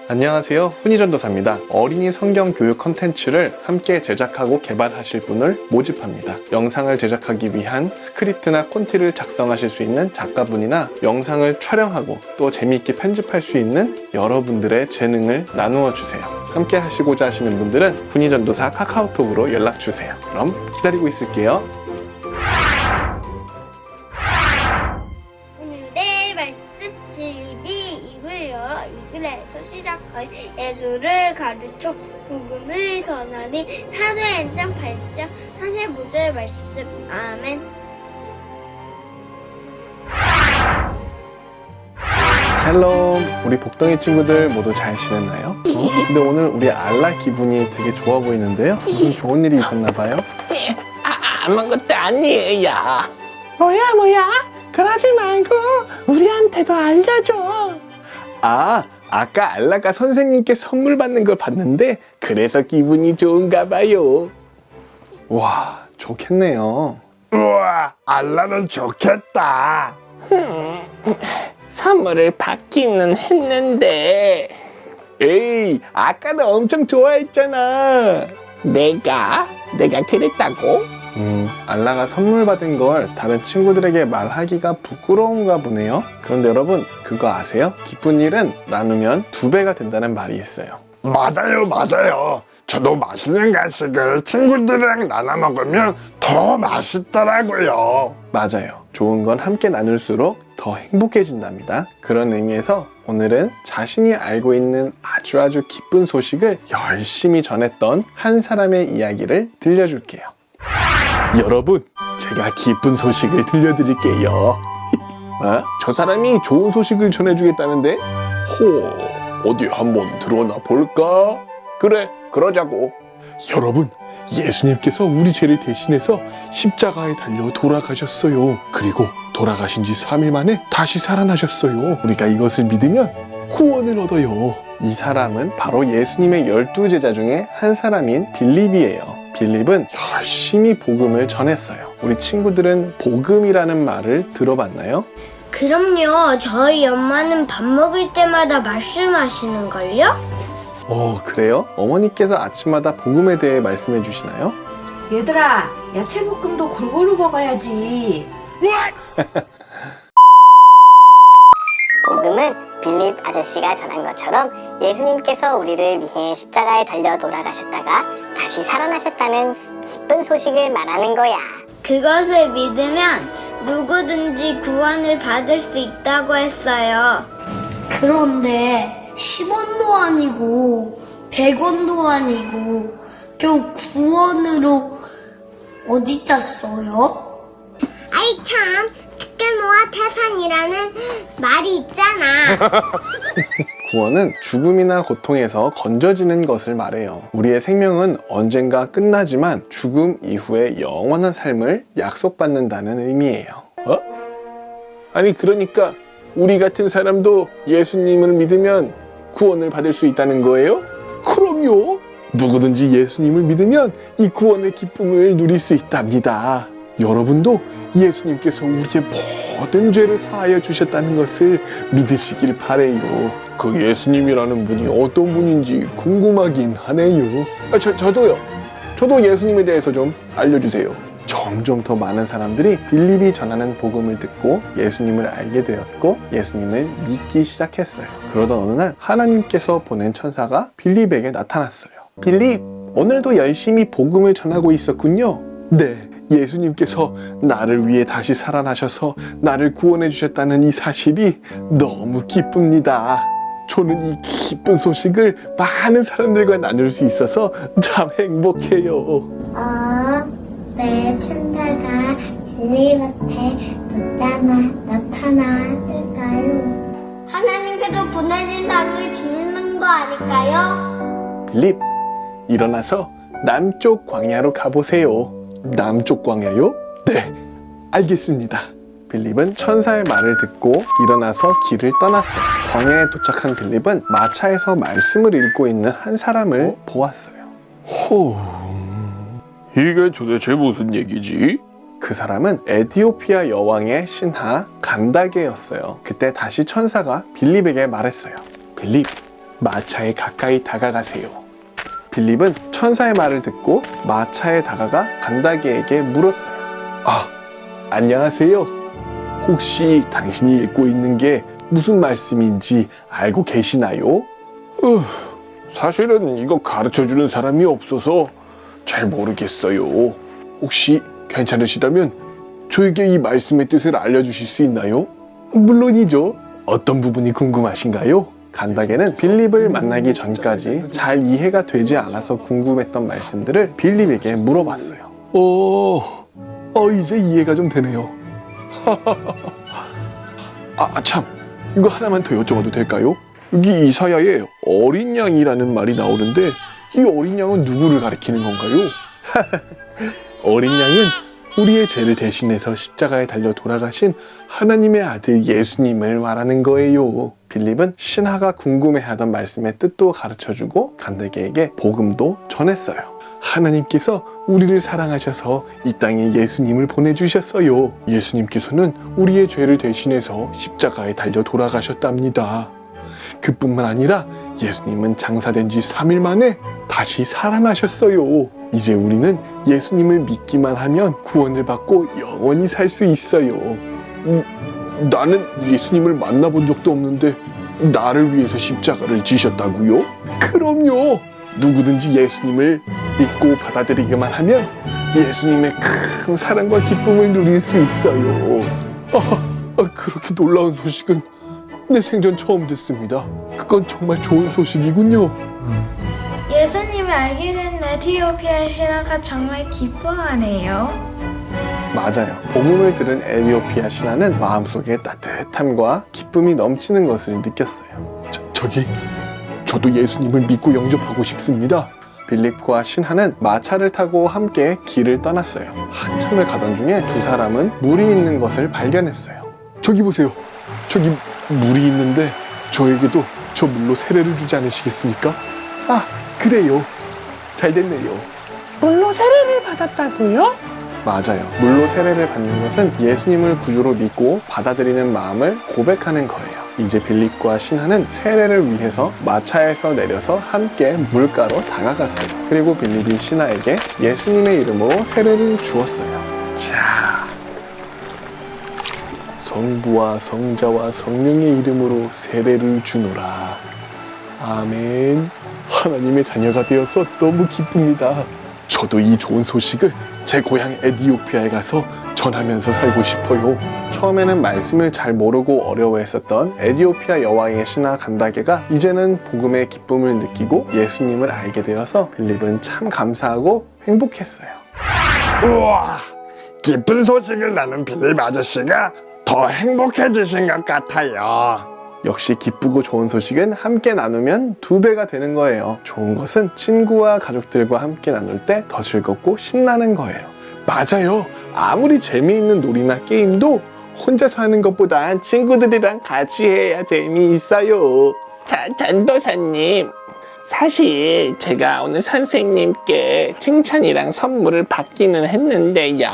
안녕하세요, 훈이전도사입니다. 어린이 성경 교육 컨텐츠를 함께 제작하고 개발하실 분을 모집합니다. 영상을 제작하기 위한 스크립트나 콘티를 작성하실 수 있는 작가분이나 영상을 촬영하고 또 재미있게 편집할 수 있는 여러분들의 재능을 나누어 주세요. 함께 하시고자 하시는 분들은 훈이전도사 카카오톡으로 연락주세요. 그럼 기다리고 있을게요. 오늘의 말씀, 빌립이 이글 열어 이글에서 시작하여 예수를 가르쳐 복음을 전하니 사도행전 8장 45절 말씀. 아멘. 샬롬, 우리 복덩이 친구들 모두 잘 지냈나요? 근데 오늘 우리 알라 기분이 되게 좋아 보이는데요? 무슨 좋은 일이 있었나 봐요? 아무것도 아니에요. 뭐야? 그러지 말고 우리한테도 알려줘. 아까 알라가 선생님께 선물 받는 걸 봤는데 그래서 기분이 좋은가 봐요. 와, 좋겠네요. 우와, 알라는 좋겠다. 선물을 받기는 했는데 에이, 아까는 엄청 좋아했잖아. 내가 그랬다고? 알라가 선물 받은 걸 다른 친구들에게 말하기가 부끄러운가 보네요. 그런데 여러분, 그거 아세요? 기쁜 일은 나누면 2배가 된다는 말이 있어요. 맞아요. 저도 맛있는 간식을 친구들이랑 나눠 먹으면 더 맛있더라고요. 맞아요. 좋은 건 함께 나눌수록 더 행복해진답니다. 그런 의미에서 오늘은 자신이 알고 있는 아주 기쁜 소식을 열심히 전했던 한 사람의 이야기를 들려줄게요. 여러분, 제가 기쁜 소식을 들려드릴게요. 저 사람이 좋은 소식을 전해주겠다는데? 어디 한번 들어나 볼까? 그래, 그러자고. 여러분, 예수님께서 우리 죄를 대신해서 십자가에 달려 돌아가셨어요. 그리고 돌아가신 지 3일 만에 다시 살아나셨어요. 우리가 이것을 믿으면 구원을 얻어요. 이 사람은 바로 예수님의 12제자 중에 한 사람인 빌립이에요. 빌립은 열심히 복음을 전했어요. 우리 친구들은 복음이라는 말을 들어봤나요? 그럼요. 저희 엄마는 밥 먹을 때마다 말씀하시는걸요? 그래요? 어머니께서 아침마다 복음에 대해 말씀해 주시나요? 얘들아, 야채볶음도 골고루 먹어야지. 복음은 빌립 아저씨가 전한 것처럼 예수님께서 우리를 위해 십자가에 달려 돌아가셨다가 다시 살아나셨다는 기쁜 소식을 말하는 거야. 그것을 믿으면 누구든지 구원을 받을 수 있다고 했어요. 그런데 10원도 아니고 100원도 아니고 저 구원으로 어디다 써요? 아이 참, 특별모아 태산이라는 말이 있잖아. 구원은 죽음이나 고통에서 건져지는 것을 말해요. 우리의 생명은 언젠가 끝나지만 죽음 이후에 영원한 삶을 약속받는다는 의미예요. 아니, 그러니까 우리 같은 사람도 예수님을 믿으면 구원을 받을 수 있다는 거예요? 그럼요. 누구든지 예수님을 믿으면 이 구원의 기쁨을 누릴 수 있답니다. 여러분도 예수님께서 우리의 모든 죄를 사하여 주셨다는 것을 믿으시길 바래요. 그 예수님이라는 분이 어떤 분인지 궁금하긴 하네요. 저도 예수님에 대해서 좀 알려주세요. 점점 더 많은 사람들이 빌립이 전하는 복음을 듣고 예수님을 알게 되었고 예수님을 믿기 시작했어요. 그러던 어느 날 하나님께서 보낸 천사가 빌립에게 나타났어요. 빌립, 오늘도 열심히 복음을 전하고 있었군요. 네, 예수님께서 나를 위해 다시 살아나셔서 나를 구원해 주셨다는 이 사실이 너무 기쁩니다. 저는 이 기쁜 소식을 많은 사람들과 나눌 수 있어서 참 행복해요. 왜 천사가 빌립한테 나타났을까요? 하나님께서 보내신 사람을 죽는 거 아닐까요? 빌립, 일어나서 남쪽 광야로 가보세요. 남쪽 광야요? 네, 알겠습니다. 빌립은 천사의 말을 듣고 일어나서 길을 떠났어요. 광야에 도착한 빌립은 마차에서 말씀을 읽고 있는 한 사람을 보았어요. 이게 도대체 무슨 얘기지? 그 사람은 에티오피아 여왕의 신하 간다게였어요. 그때 다시 천사가 빌립에게 말했어요. 빌립, 마차에 가까이 다가가세요. 빌립은 천사의 말을 듣고 마차에 다가가 간다게에게 물었어요. 아, 안녕하세요. 혹시 당신이 읽고 있는 게 무슨 말씀인지 알고 계시나요? 사실은 이거 가르쳐주는 사람이 없어서 잘 모르겠어요. 혹시 괜찮으시다면 저에게 이 말씀의 뜻을 알려주실 수 있나요? 물론이죠. 어떤 부분이 궁금하신가요? 간다게는 빌립을 만나기 전까지 잘 이해가 되지 않아서 궁금했던 말씀들을 빌립에게 물어봤어요. 이제 이해가 좀 되네요. 참, 이거 하나만 더 여쭤봐도 될까요? 여기 이사야에 어린 양이라는 말이 나오는데 이 어린 양은 누구를 가리키는 건가요? 어린 양은 우리의 죄를 대신해서 십자가에 달려 돌아가신 하나님의 아들 예수님을 말하는 거예요. 빌립은 신하가 궁금해하던 말씀의 뜻도 가르쳐주고 간다게에게 복음도 전했어요. 하나님께서 우리를 사랑하셔서 이 땅에 예수님을 보내주셨어요. 예수님께서는 우리의 죄를 대신해서 십자가에 달려 돌아가셨답니다. 그뿐만 아니라 예수님은 장사된 지 3일 만에 다시 살아나셨어요. 이제 우리는 예수님을 믿기만 하면 구원을 받고 영원히 살 수 있어요. 나는 예수님을 만나본 적도 없는데 나를 위해서 십자가를 지셨다고요? 그럼요. 누구든지 예수님을 믿고 받아들이기만 하면 예수님의 큰 사랑과 기쁨을 누릴 수 있어요. 그렇게 놀라운 소식은 내 생전 처음 듣습니다. 그건 정말 좋은 소식이군요. 예수님을 알게 된 에티오피아 신하가 정말 기뻐하네요. 맞아요. 복음을 들은 에티오피아 신하는 마음속에 따뜻함과 기쁨이 넘치는 것을 느꼈어요. 저도 예수님을 믿고 영접하고 싶습니다. 빌립과 신하는 마차를 타고 함께 길을 떠났어요. 한참을 가던 중에 두 사람은 물이 있는 것을 발견했어요. 저기 보세요. 저기 물이 있는데 저에게도 저 물로 세례를 주지 않으시겠습니까? 그래요. 잘 됐네요. 물로 세례를 받았다고요? 맞아요. 물로 세례를 받는 것은 예수님을 구주로 믿고 받아들이는 마음을 고백하는 거예요. 이제 빌립과 신하는 세례를 위해서 마차에서 내려서 함께 물가로 다가갔어요. 그리고 빌립이 신하에게 예수님의 이름으로 세례를 주었어요. 자, 성부와 성자와 성령의 이름으로 세례를 주노라. 아멘. 하나님의 자녀가 되어서 너무 기쁩니다. 저도 이 좋은 소식을 제 고향 에티오피아에 가서 전하면서 살고 싶어요. 처음에는 말씀을 잘 모르고 어려워했었던 에티오피아 여왕의 신하 간다게가 이제는 복음의 기쁨을 느끼고 예수님을 알게 되어서 빌립은 참 감사하고 행복했어요. 우와, 기쁜 소식을 나눈 빌립 아저씨가 더 행복해지신 것 같아요. 역시 기쁘고 좋은 소식은 함께 나누면 2배가 되는 거예요. 좋은 것은 친구와 가족들과 함께 나눌 때 더 즐겁고 신나는 거예요. 맞아요. 아무리 재미있는 놀이나 게임도 혼자서 하는 것보단 친구들이랑 같이 해야 재미있어요. 전도사님, 사실 제가 오늘 선생님께 칭찬이랑 선물을 받기는 했는데요.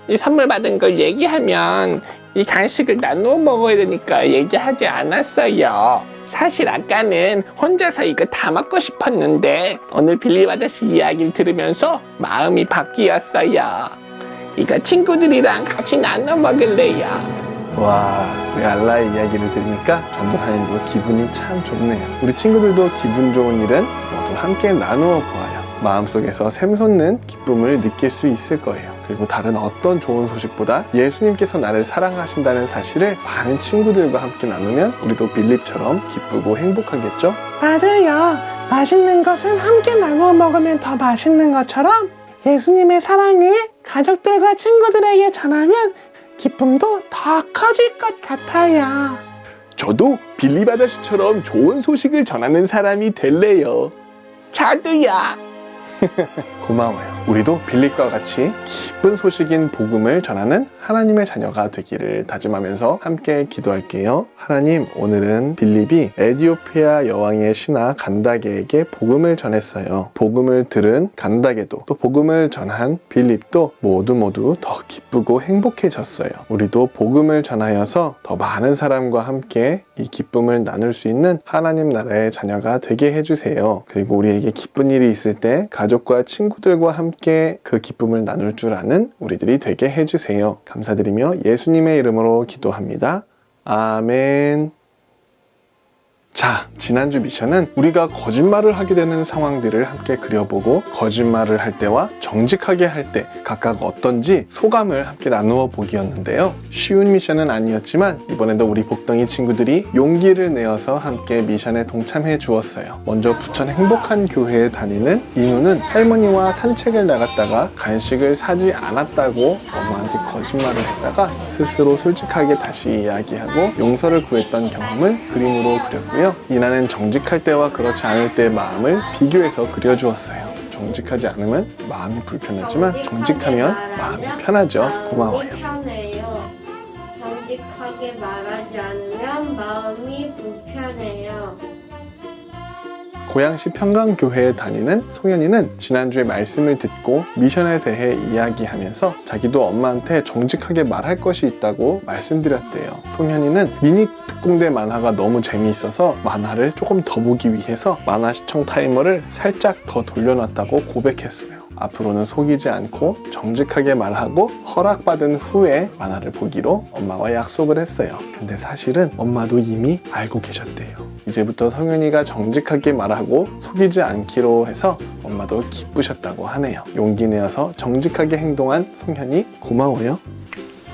이 선물 받은 걸 얘기하면 이 간식을 나누어 먹어야 되니까 얘기하지 않았어요. 사실 아까는 혼자서 이거 다 먹고 싶었는데 오늘 빌립 아저씨 이야기를 들으면서 마음이 바뀌었어요. 이거 친구들이랑 같이 나눠 먹을래요. 와, 우리 알라의 이야기를 들으니까 전도사님도 기분이 참 좋네요. 우리 친구들도 기분 좋은 일은 모두 함께 나누어 보아요. 마음속에서 샘솟는 기쁨을 느낄 수 있을 거예요. 그리고 다른 어떤 좋은 소식보다 예수님께서 나를 사랑하신다는 사실을 많은 친구들과 함께 나누면 우리도 빌립처럼 기쁘고 행복하겠죠? 맞아요. 맛있는 것은 함께 나누어 먹으면 더 맛있는 것처럼 예수님의 사랑을 가족들과 친구들에게 전하면 기쁨도 더 커질 것 같아요. 저도 빌립 아저씨처럼 좋은 소식을 전하는 사람이 될래요. 저도요. 고마워요. 우리도 빌립과 같이 기쁜 소식인 복음을 전하는 하나님의 자녀가 되기를 다짐하면서 함께 기도할게요. 하나님, 오늘은 빌립이 에디오피아 여왕의 신하 간다게에게 복음을 전했어요. 복음을 들은 간다게도 또 복음을 전한 빌립도 모두 더 기쁘고 행복해졌어요. 우리도 복음을 전하여서 더 많은 사람과 함께 이 기쁨을 나눌 수 있는 하나님 나라의 자녀가 되게 해주세요. 그리고 우리에게 기쁜 일이 있을 때 가족과 친구들과 함께 그 기쁨을 나눌 줄 아는 우리들이 되게 해주세요. 감사드리며 예수님의 이름으로 기도합니다. 아멘. 자, 지난주 미션은 우리가 거짓말을 하게 되는 상황들을 함께 그려보고 거짓말을 할 때와 정직하게 할 때 각각 어떤지 소감을 함께 나누어 보기였는데요. 쉬운 미션은 아니었지만 이번에도 우리 복덩이 친구들이 용기를 내어서 함께 미션에 동참해 주었어요. 먼저 부천 행복한 교회에 다니는 인우는 할머니와 산책을 나갔다가 간식을 사지 않았다고 엄마한테 거짓말을 했다가 스스로 솔직하게 다시 이야기하고 용서를 구했던 경험을 그림으로 그렸고요. 이나는 정직할 때와 그렇지 않을 때의 마음을 비교해서 그려주었어요. 정직하지 않으면 마음이 불편하지만 정직하면 마음이 편하죠. 고마워요. 편해요. 정직하게 말하지 않으면 마음이 불편해요. 고양시 평강교회에 다니는 송현이는 지난주에 말씀을 듣고 미션에 대해 이야기하면서 자기도 엄마한테 정직하게 말할 것이 있다고 말씀드렸대요. 송현이는 미니 특공대 만화가 너무 재미있어서 만화를 조금 더 보기 위해서 만화 시청 타이머를 살짝 더 돌려놨다고 고백했어요. 앞으로는 속이지 않고 정직하게 말하고 허락받은 후에 만화를 보기로 엄마와 약속을 했어요. 근데 사실은 엄마도 이미 알고 계셨대요. 이제부터 성윤이가 정직하게 말하고 속이지 않기로 해서 엄마도 기쁘셨다고 하네요. 용기 내어서 정직하게 행동한 송현이 고마워요.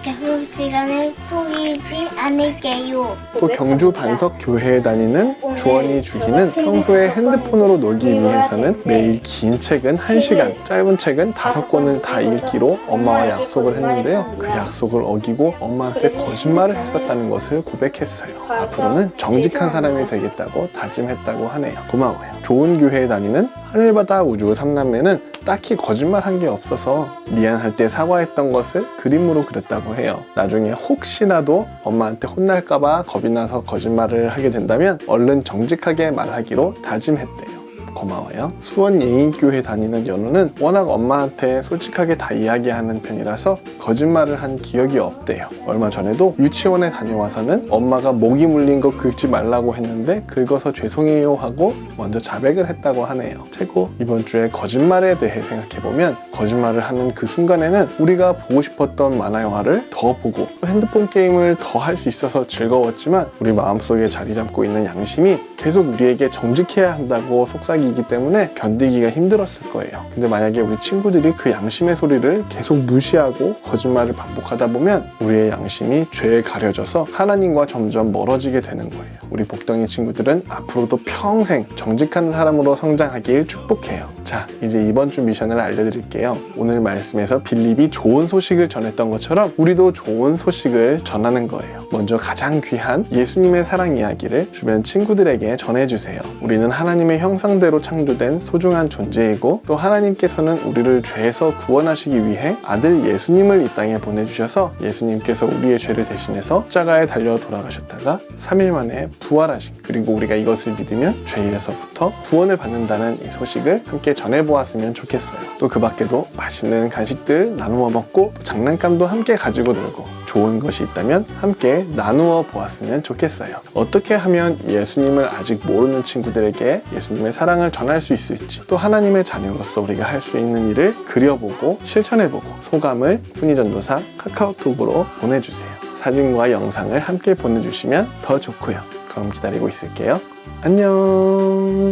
약속 시간을 포기지 않을게요. 또 경주 반석 교회에 다니는 주원이 주기는 평소에 핸드폰으로 놀기 위해서는 매일 긴 책은 1시간, 짧은 책은 5권을 다 읽기로 엄마와 약속을 했는데요. 그 약속을 어기고 엄마한테 거짓말을 했었다는 것을 고백했어요. 앞으로는 정직한 사람이 되겠다고 다짐했다고 하네요. 고마워요. 좋은 교회에 다니는 하늘바다 우주 3남매는 딱히 거짓말한 게 없어서 미안할 때 사과했던 것을 그림으로 그렸다고 해요. 나중에 혹시라도 엄마한테 혼날까봐 겁이 나서 거짓말을 하게 된다면 얼른 정직하게 말하기로 다짐했대요. 고마워요. 수원 예인교회 다니는 연우는 워낙 엄마한테 솔직하게 다 이야기하는 편이라서 거짓말을 한 기억이 없대요. 얼마 전에도 유치원에 다녀와서는 엄마가 모기 물린 거 긁지 말라고 했는데 긁어서 죄송해요 하고 먼저 자백을 했다고 하네요. 최고. 이번 주에 거짓말에 대해 생각해보면 거짓말을 하는 그 순간에는 우리가 보고 싶었던 만화 영화를 더 보고 핸드폰 게임을 더 할 수 있어서 즐거웠지만 우리 마음속에 자리 잡고 있는 양심이 계속 우리에게 정직해야 한다고 속삭이기 때문에 견디기가 힘들었을 거예요. 근데 만약에 우리 친구들이 그 양심의 소리를 계속 무시하고 거짓말을 반복하다 보면 우리의 양심이 죄에 가려져서 하나님과 점점 멀어지게 되는 거예요. 우리 복덩이 친구들은 앞으로도 평생 정직한 사람으로 성장하길 축복해요. 자, 이제 이번 주 미션을 알려드릴게요. 오늘 말씀에서 빌립이 좋은 소식을 전했던 것처럼 우리도 좋은 소식을 전하는 거예요. 먼저 가장 귀한 예수님의 사랑 이야기를 주변 친구들에게 전해주세요. 우리는 하나님의 형상대로 창조된 소중한 존재이고 또 하나님께서는 우리를 죄에서 구원하시기 위해 아들 예수님을 이 땅에 보내주셔서 예수님께서 우리의 죄를 대신해서 십자가에 달려 돌아가셨다가 3일 만에 부활하신, 그리고 우리가 이것을 믿으면 죄에서부터 구원을 받는다는 이 소식을 함께 전해보았으면 좋겠어요. 또 그 밖에도 맛있는 간식들 나누어 먹고 또 장난감도 함께 가지고 놀고 좋은 것이 있다면 함께 나누어 보았으면 좋겠어요. 어떻게 하면 예수님을 아직 모르는 친구들에게 예수님의 사랑을 전할 수 있을지, 또 하나님의 자녀로서 우리가 할 수 있는 일을 그려보고 실천해보고 소감을 훈이전도사 카카오톡으로 보내주세요. 사진과 영상을 함께 보내주시면 더 좋고요. 그럼 기다리고 있을게요. 안녕.